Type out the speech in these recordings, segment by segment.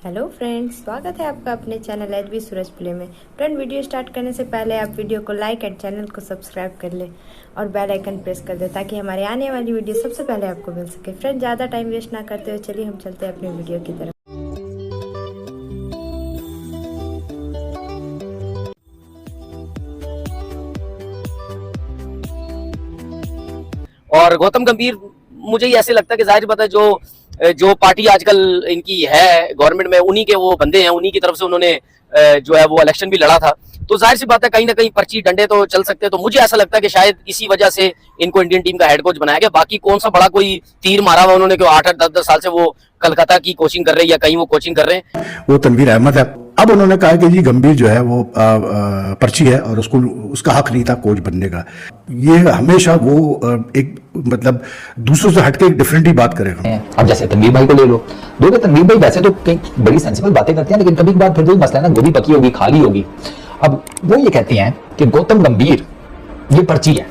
Hello friends, स्वागत है आपका अपने चैनल एचबी सूरज प्ले में। फ्रेंड, वीडियो स्टार्ट करने से पहले आप वीडियो को लाइक एंड चैनल को सब्सक्राइब कर ले और बेल आइकन प्रेस कर दे ताकि हमारे आने वाली वीडियो सबसे पहले आपको मिल सके। फ्रेंड, ज़्यादा टाइम वेस्ट ना करते हुए चलिए हम चलते हैं अपनी वीडियो की तरफ। और गौतम गंभीर मुझे ही ऐसे लगता है कि जाहिर बात है जो पार्टी आजकल इनकी है गवर्नमेंट में, उन्हीं के वो बंदे हैं, उन्हीं की तरफ से उन्होंने जो है वो इलेक्शन भी लड़ा था। तो जाहिर सी बात है कहीं ना कहीं पर्ची डंडे तो चल सकते हैं। तो मुझे ऐसा लगता है कि शायद इसी वजह से इनको इंडियन टीम का हेड कोच बनाया गया। बाकी कौन सा बड़ा कोई तीर मारा हुआ उन्होंने, कि 8-8 10-10 साल से वो कलकत्ता की कोचिंग कर रहे हैं या कहीं वो कोचिंग कर रहे हैं। वो तनवीर अहमद है। अब उन्होंने कहा कि जी गंभीर जो है वो पर्ची है और उसका हक नहीं था कोच बनने का। ये हमेशा वो एक मतलब दूसरों से हटके एक डिफरेंट ही बात करेगा। अब जैसे तनवीर भाई को ले लो, देखो तनवीर भाई वैसे तो कई बड़ी सेंसिबल बातें करते हैं, लेकिन कभी कभार फिर भी मसला है ना, गोभी पकी होगी खाली होगी। अब वो ये कहते हैं कि गौतम गंभीर ये पर्ची है।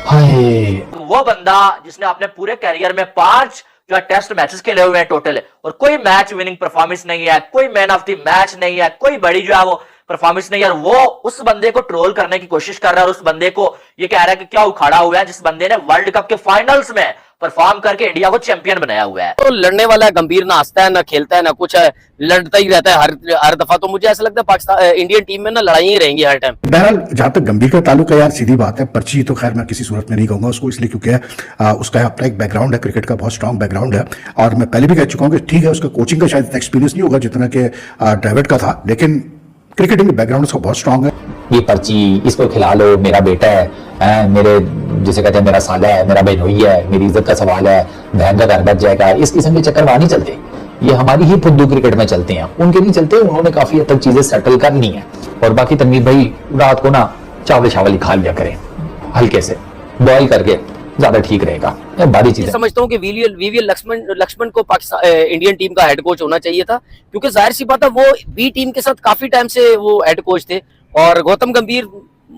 हाय, वो बंदा जिसने अपने पूरे कैरियर में 5 जो है टेस्ट मैचेस खेले हुए हैं टोटल है, और कोई मैच विनिंग परफॉर्मेंस नहीं है, कोई मैन ऑफ द मैच नहीं है, कोई बड़ी जो है वो परफॉर्मेंस नहीं है, और वो उस बंदे को ट्रोल करने की कोशिश कर रहा है और उस बंदे को ये कह रहा है कि क्या उखाड़ा हुआ है जिस बंदे ने वर्ल्ड कप के फाइनल्स में परफॉर्म करके इंडिया को चैंपियन बनाया हुआ है। तो लड़ने वाला है गंभीर, ना हंसता है ना खेलता है ना कुछ है, लड़ता ही रहता है हर दफा। तो मुझे ऐसा लगता है पाकिस्तान इंडियन टीम में ना लड़ाई ही रहेंगी हर टाइम। बहरहाल जहां तक गंभीर का ताल्लुक है यार, सीधी बात है, पर्ची तो खैर मैं किसी सूरत में नहीं कहूंगा उसको, इसलिए क्योंकि उसका अपना एक बैकग्राउंड है, क्रिकेट का बहुत स्ट्रॉन्ग बैकग्राउंड है। और मैं पहले भी कह चुका हूं कि ठीक है उसका कोचिंग का शायद एक्सपीरियंस नहीं होगा जितना कि ड्राविड का था, लेकिन क्रिकेटिंग बैकग्राउंड उसका बहुत स्ट्रॉन्ग है। ये पर्ची इसको खिला लो, मेरा बेटा है, मेरे जिसे कहते हैं मेरा साला है, मेरा बहनोई है, मेरी इज्जत का सवाल है, बहन का घर बच जाएगा, इस किस्म के चक्कर वहां नहीं चलते। ये हमारी ही फुद्दू क्रिकेट में चलते हैं, उनके नहीं चलते। उन्होंने काफी हद तक चीजें सेटल कर ली हैं। और बाकी तनवीर भाई रात को ना चावल चावल खा लिया करें, हल्के से बॉयल करके, ज्यादा ठीक रहेगा। बारी चीज समझता हूँ कि वीवीएल लक्ष्मण को पाकिस्तान इंडियन टीम का हेड कोच होना चाहिए था, क्योंकि जाहिर सी बात है वो बी टीम के साथ काफी टाइम से वो हेड कोच थे। और गौतम गंभीर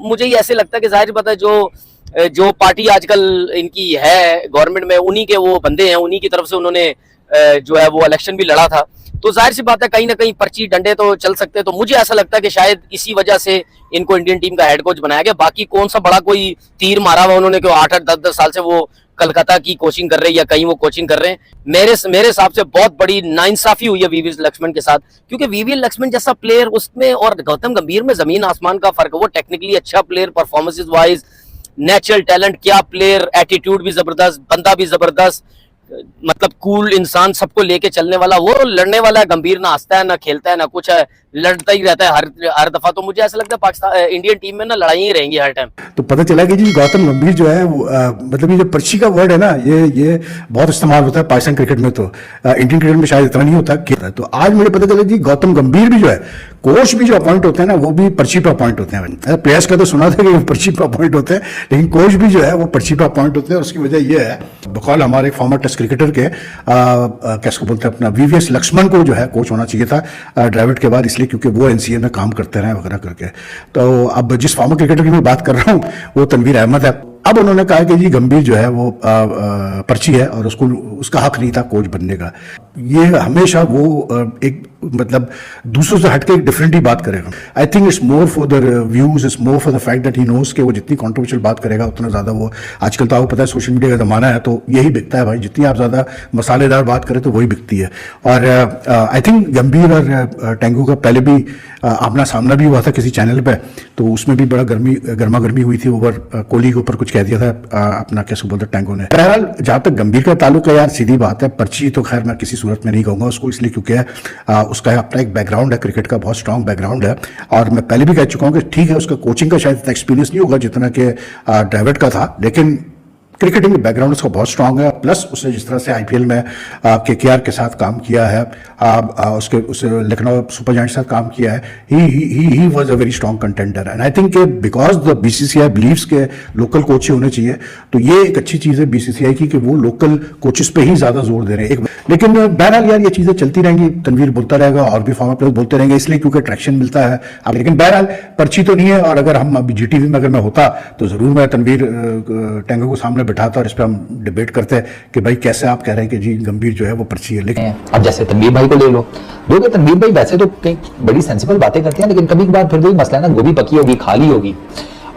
मुझे ही ऐसे लगता है कि जाहिर बात है जो पार्टी आजकल इनकी है गवर्नमेंट में, उन्हीं के वो बंदे हैं, उन्हीं की तरफ से उन्होंने जो है वो इलेक्शन भी लड़ा था। तो जाहिर सी बात है कहीं ना कहीं पर्ची डंडे तो चल सकते हैं। तो मुझे ऐसा लगता है कि शायद इसी वजह से इनको इंडियन टीम का हेड कोच बनाया गया। बाकी कौन सा बड़ा कोई तीर मारा हुआ उन्होंने, कि 8-8 10-10 साल से वो कलकत्ता की कोचिंग कर रहे हैं या कहीं वो कोचिंग कर रहे हैं। मेरे हिसाब से बहुत बड़ी नाइंसाफी हुई है वीवीएल लक्ष्मण के साथ, क्योंकि वीवीएल लक्ष्मण जैसा प्लेयर उसमें और गौतम गंभीर में जमीन आसमान का फर्क है। वो टेक्निकली अच्छा player, performances wise natural talent, क्या प्लेयर, एटीट्यूड भी जबरदस्त, बंदा भी जबरदस्त, मतलब कूल इंसान, सबको लेके चलने वाला। वो लड़ने वाला है गंभीर, ना हंसता है ना खेलता है ना कुछ है, लड़ता ही रहता है हर दफा। तो मुझे ऐसा लगता है पाकिस्तान इंडियन टीम में ना लड़ाई ही रहेंगी हर टाइम। तो पता चला कि जी गौतम गंभीर जो है मतलब ये जो पर्ची का वर्ड है ना, ये बहुत इस्तेमाल होता है पाकिस्तान क्रिकेट में, तो इंडियन क्रिकेट में शायद इतना नहीं होता। तो आज मुझे पता चला जी गौतम गंभीर भी जो है, कोच भी जो अपॉइंट होते हैं ना, वो भी पर्ची पे अपॉइंट होते हैं। प्लेयर्स का तो सुना था कि वो पर्ची पे अपॉइंट होते हैं, लेकिन कोच भी जो है वो पर्ची पे अपॉइंट होते हैं। और उसकी वजह यह है, बकौल हमारे फॉर्मर टेस्ट क्रिकेटर के कैसे बोलते हैं अपना वीवीएस लक्ष्मण को जो है कोच होना चाहिए था ड्राविड के बाद, इसलिए क्योंकि वो एनसीए में काम करते रहे वगैरह करके। तो अब जिस फॉर्मर क्रिकेटर की मैं बात कर रहा हूँ वो तनवीर अहमद है। अब उन्होंने कहा कि जी गंभीर जो है वो पर्ची है और उसका हक नहीं था कोच बनने का। ये हमेशा वो एक मतलब दूसरों से हटके एक डिफरेंट ही बात करेगा। I think it's more for the views, it's more for the fact that he knows कि वो जितनी कंट्रोवर्शियल बात करेगा उतना ज्यादा वो, आजकल तो आपको पता है सोशल मीडिया का जमाना है, तो यही बिकता है भाई, जितनी आप ज्यादा मसालेदार बात करें तो वही बिकती है। और आई थिंक गंभीर और टेंगू का पहले भी आमना सामना भी हुआ था किसी चैनल पे, तो उसमें भी बड़ा गर्मा गर्मी हुई थी, ओवर कोहली के ऊपर कुछ कह दिया था अपना कैसे बोलते टेंगो ने। बहरहाल जहां तक गंभीर का ताल्लुक है यार, सीधी बात है, पर्ची तो खैर मैं किसी सूरत में नहीं कहूंगा उसको, इसलिए क्योंकि उसका अपना एक बैकग्राउंड है, क्रिकेट का बहुत स्ट्रॉन्ग बैकग्राउंड है। और मैं पहले भी कह चुका हूं कि ठीक है उसका कोचिंग का शायद एक्सपीरियंस नहीं होगा जितना कि ड्राविड का था, लेकिन क्रिकेटिंग बैकग्राउंड उसका बहुत स्ट्रांग है। प्लस उसने जिस तरह से आईपीएल में केकेआर के साथ काम किया है, उसके लखनऊ सुपर जायंट्स के साथ काम किया है, he was a very strong contender. And I think because the BCCI believes के लोकल कोच होने चाहिए, तो ये एक अच्छी चीज है बीसीसीआई की कि वो लोकल कोचेस पे ही ज्यादा जोर दे रहे हैं। लेकिन बहरहाल यार ये चीजें चलती रहेंगी, तनवीर बोलता रहेगा और भी फॉर्मर प्लेयर बोलते रहेंगे, इसलिए क्योंकि ट्रैक्शन मिलता है। लेकिन बहरहाल पर्ची तो नहीं है, और अगर हम अभी जीटीवी में अगर मैं होता तो जरूर मैं तनवीर टेंगो को सामने बैठाता और इस पर हम डिबेट करते हैं कि भाई कैसे आप कह रहे हैं कि जी गंभीर जो है वो पर्ची है। लेकिन अब जैसे तनवीर भाई को ले लो, लोग तनवीर भाई वैसे तो कई बड़ी सेंसिबल बातें करते हैं, लेकिन कभी कभार फिर वही मसला है ना, गोभी पकी होगी खाली होगी।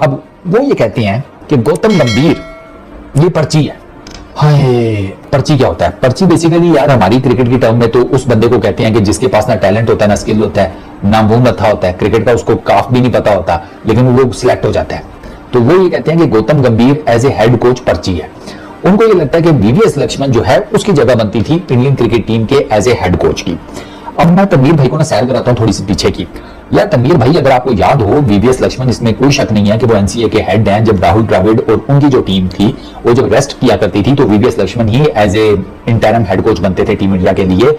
अब वो ये कहते हैं कि गौतम गंभीर ये पर्ची है। हाय, पर्ची क्या होता है? पर्ची बेसिकली यार हमारी क्रिकेट की टर्म में तो उस बंदे को कहते हैं कि जिसके पास ना टैलेंट होता है ना स्किल होता है ना वो मथा होता है, क्रिकेट का उसको काफ भी नहीं पता होता, लेकिन वो सिलेक्ट हो जाता है। तो वो ये कहते हैं कि गौतम गंभीर एज ए हेड कोच पर्ची है। उनको ये लगता है कि वीवीएस लक्ष्मण जो है उसकी जगह बनती थी इंडियन क्रिकेट टीम के एज ए हेड कोच की। अब मैं तनवीर भाई को ना सैर कराता हूँ थोड़ी सी पीछे की। यार तनवीर भाई, अगर आपको याद हो, वीवीएस लक्ष्मण, इसमें कोई शक नहीं है कि वो एनसीए के हेड हैं। जब राहुल द्रविड़ और उनकी जो टीम थी वो जब रेस्ट किया करती थी तो VVS Laxman he as a interim head coach बनते थे टीम इंडिया के लिए।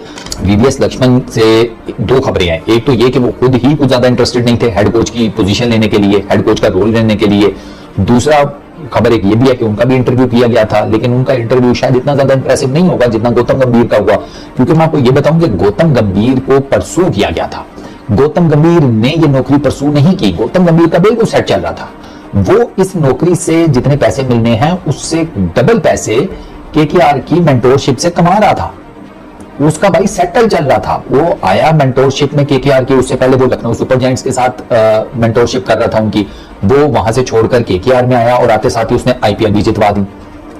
वीवीएस लक्ष्मण से दो खबरें हैं, एक तो ये कि वो खुद ही कुछ ज्यादा इंटरेस्टेड नहीं थे हेड कोच की पोजीशन लेने के लिए, हेड कोच का रोल लेने के लिए। दूसरा खबर एक ये भी है कि उनका भी इंटरव्यू किया गया था, लेकिन उनका इंटरव्यू शायद इतना ज्यादा इंप्रेसिव नहीं होगा जितना गौतम गंभीर का हुआ। क्योंकि मैं आपको ये बताऊं कि गौतम गंभीर को परसू किया गया था। गौतम गंभीर ने ये नौकरी परसू नहीं की, गौतम गंभीर का बिल्कुल सेट चल रहा था। वो इस नौकरी से जितने पैसे मिलने हैं उससे डबल पैसे केकेआर की मेंटोरशिप से कमा रहा था। उसका भाई सेटल चल रहा था। वो आया मेंटोरशिप में केकेआर की, उससे पहले वो लखनऊ सुपर जायंट्स के साथ मेंटोरशिप कर रहा था उनकी। वो वहां से छोड़कर केकेआर में आया और आते साथ ही उसने आईपीएल भी जितवा दी,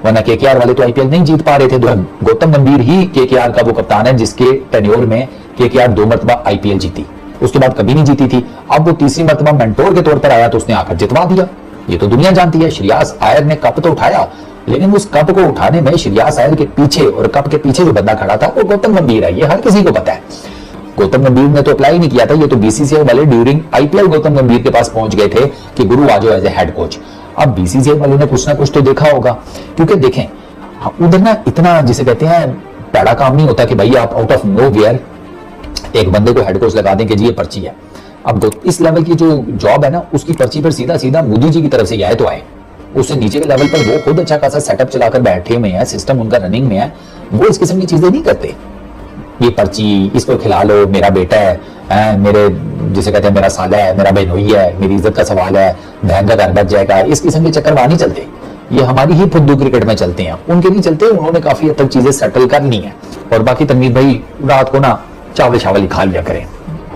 वरना केकेआर वाले तो आईपीएल नहीं जीत पा रहे थे। गौतम गंभीर ही केकेआर का वो कप्तान है जिसके टेन्योर में केकेआर 2 मरतबा आईपीएल जीती, उसके बाद कभी नहीं जीती थी। अब वो तीसरी मरतबा मेंटोर के तौर पर आया तो उसने आकर जितवा दिया। ये तो दुनिया जानती है। श्रेयस अय्यर ने कप तो उठाया, लेकिन उस कप को उठाने में श्रेयस अय्यर के पीछे और कप के पीछे जो बंदा खड़ा था वो गौतम गंभीर है। ये हर किसी को पता है। गौतम गंभीर ने तो अप्लाई नहीं किया था, ये तो बीसीसीआई वाले ड्यूरिंग आईपीएल गौतम गंभीर के पास पहुंच गए थे कि गुरु आ जाओ एज ए हेड कोच। अब बीसीसीआई वाले ने कुछ ना कुछ तो देखा होगा, क्योंकि देखें उधर ना इतना जिसे कहते हैं पैड़ा काम नहीं होता कि भाई आप आउट ऑफ नोवेयर एक बंदे को हेड कोच लगा दें कि जी ये पर्ची है। अब इस लेवल की जो जॉब है ना उसकी पर्ची पर सीधा सीधा मोदी जी की तरफ से आए तो आए, उससे नीचे के लेवल पर वो खुद अच्छा खासा सेटअप चलाकर बैठे हुए हैं, सिस्टम उनका रनिंग में है, वो इस किस्म की चीजें नहीं करते। ये पर्ची, इसको खिला लो, मेरा बेटा है, मेरे जिसे कहते हैं मेरा साला है, मेरा बहनोई है, मेरी इज्जत का सवाल है, बहन का घर बच जाएगा, इस किस्म के चक्कर वहां नहीं चलते। ये हमारी ही फुद्दू क्रिकेट में चलते हैं, उनके नहीं चलते। उन्होंने काफी हद तक चीजें सेटल कर ली हैं। और बाकी तनवीर भाई रात को ना चावल शावल ही खा लिया करें,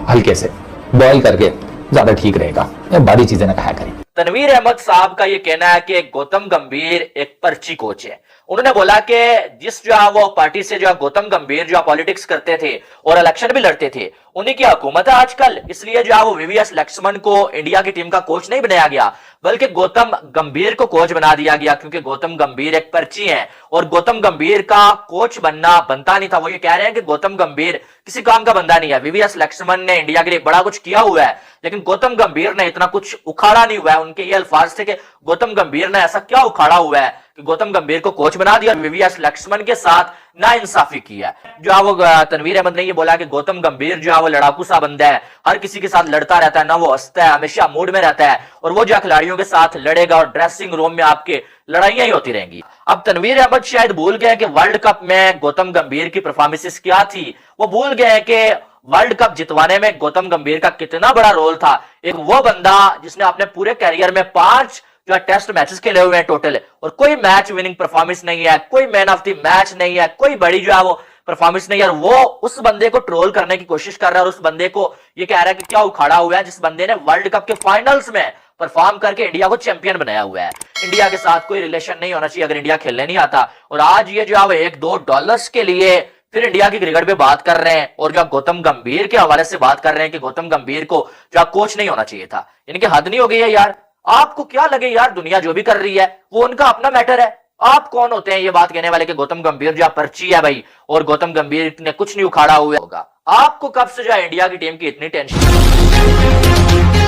हल्के से बॉयल करके, ज्यादा ठीक रहेगा, बारी चीजें ना खाया करें। तनवीर अहमद साहब का ये कहना है कि गौतम गंभीर एक पर्ची कोच है। उन्होंने बोला कि जिस जो वो पार्टी से जो गौतम गंभीर जो पॉलिटिक्स करते थे और इलेक्शन भी लड़ते थे, उन्हीं की हुकूमत है आजकल, इसलिए जो वो वीवीएस लक्ष्मण को इंडिया की टीम का कोच नहीं बनाया गया, बल्कि गौतम गंभीर को कोच बना दिया गया, क्योंकि गौतम गंभीर एक पर्ची है और गौतम गंभीर का कोच बनता नहीं था। वो ये कह रहे हैं कि गौतम गंभीर किसी काम का बंदा नहीं है। वीवीएस लक्ष्मण ने इंडिया के लिए बड़ा कुछ किया हुआ है, लेकिन गौतम गंभीर ने इतना कुछ उखाड़ा नहीं हुआ है। उनके ये अल्फाज थे कि गौतम गंभीर ने ऐसा क्या उखाड़ा हुआ है कि गौतम गंभीर को कोच बना दिया, वीवीएस लक्ष्मण के साथ नाइंसाफी की है। जो वो तनवीर अहमद ने ये बोला कि गौतम गंभीर जो है वो लड़ाकू सा बंदा है, हर किसी के साथ लड़ता रहता है, ना वो हंसता है, हमेशा मूड में रहता है, और वो जो खिलाड़ियों के साथ लड़ेगा और ड्रेसिंग रूम में आपके लड़ाइयां ही होती रहेंगी। अब तनवीर अहमद शायद भूल गए कि वर्ल्ड कप में गौतम गंभीर की परफॉर्मेंसेस क्या थी। वो भूल गए कि वर्ल्ड कप जितवाने में गौतम गंभीर का कितना बड़ा रोल था। एक वो बंदा जिसने अपने पूरे कैरियर में 5 जो टेस्ट मैचेस खेले हुए हैं टोटल, और कोई मैच विनिंग परफॉर्मेंस नहीं है, कोई मैन ऑफ द मैच नहीं है, कोई बड़ी जो है वो परफॉर्मेंस नहीं है। और वो उस बंदे को ट्रोल करने की कोशिश कर रहा है और उस बंदे को ये कह रहा है कि क्या उखाड़ा हुआ है, जिस बंदे ने वर्ल्ड कप के फाइनल्स में परफॉर्म करके इंडिया को चैंपियन बनाया हुआ है। इंडिया के साथ कोई रिलेशन नहीं होना चाहिए अगर इंडिया खेलने नहीं आता। और आज ये जो है $1-2 के लिए फिर इंडिया की क्रिकेट पे बात कर रहे हैं और जो गौतम गंभीर के हवाले से बात कर रहे हैं कि गौतम गंभीर को जो कोच नहीं होना चाहिए था। इनकी हद नहीं हो गई है यार। आपको क्या लगे यार, दुनिया जो भी कर रही है वो उनका अपना मैटर है। आप कौन होते हैं ये बात कहने वाले कि गौतम गंभीर जो पर्ची है भाई और गौतम गंभीर ने कुछ नहीं उखाड़ा हुआ होगा। आपको कब से जो इंडिया की टीम की इतनी टेंशन